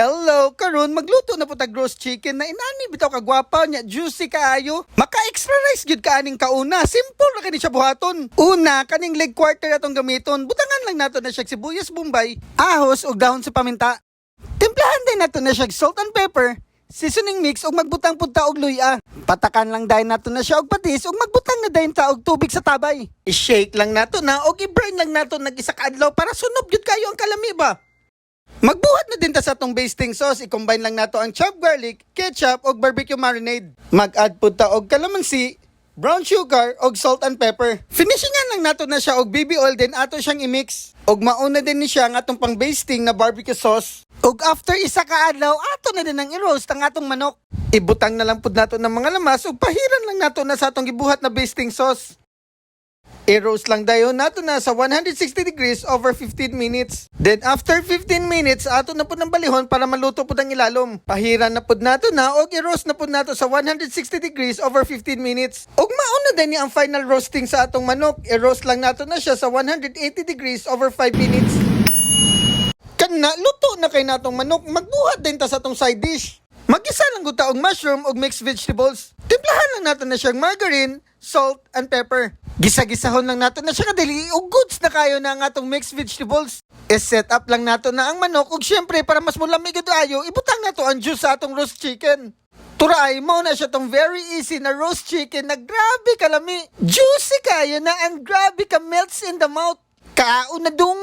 Hello, karon magluto na po tag roast chicken na inani bitaw kagwapa nya juicy kaayo. Maka extra rice gyud kaaning kauna. Simple ra kani siya buhaton. Una, kaning leg quarter atong gamiton. Butangan lang nato na siya sibuyas bombay, ahos ug dahon sa paminta. Timplahan din nato na siya salt and pepper, seasoning mix ug magbutang pud ta og luya. Patakan lang dayon nato na siya og patis ug magbutang na dayon ta og tubig sa tabay. I-shake lang nato na og i-burn lang nato nag isa ka adlaw para sunob gyud kayo ang kalami ba. Magbuhat na din ta sa atong basting sauce. I-combine lang nato ang chopped garlic, ketchup ug barbecue marinade. Mag-add pud ta og kalamansi, brown sugar ug salt and pepper. Finishingan lang nato na siya og baby oil din ato siyang i-mix. Ug mauna din ni siya nga atong pang basting na barbecue sauce. Ug after isa ka adlaw ato na din ang i-roast ang atong manok. Ibutang na lang pud nato ng mga lamas ug pahiran lang nato na sa atong gibuhat na basting sauce. I-roast lang dayon nato na sa 160 degrees over 15 minutes. Then after 15 minutes, ato na pud ng balihon para maluto pud ang ilalom. Pahiran na pud nato na og i-roast na pud nato sa 160 degrees over 15 minutes. Ug mauna din ni ang final roasting sa atong manok. I-roast lang nato na siya sa 180 degrees over 5 minutes. Kana luto na kay natong manok. Magbuhat din ta sa atong side dish. Mag-isa lang gud ta og mushroom ug mixed vegetables. Timplahan lang nato na siyang margarine, salt and pepper. Gisa-gisahon lang nato na siya kadali ug goods na kayo na ang atong mixed vegetables. I-set up lang nato na ang manok ug syempre para mas mulamig gud ayo, ibutang nato ang juice sa atong roast chicken. Turay mo na siya tong very easy na roast chicken na grabe kalami. Juicy kayo na and grabe ka melts in the mouth. Kaon na dung!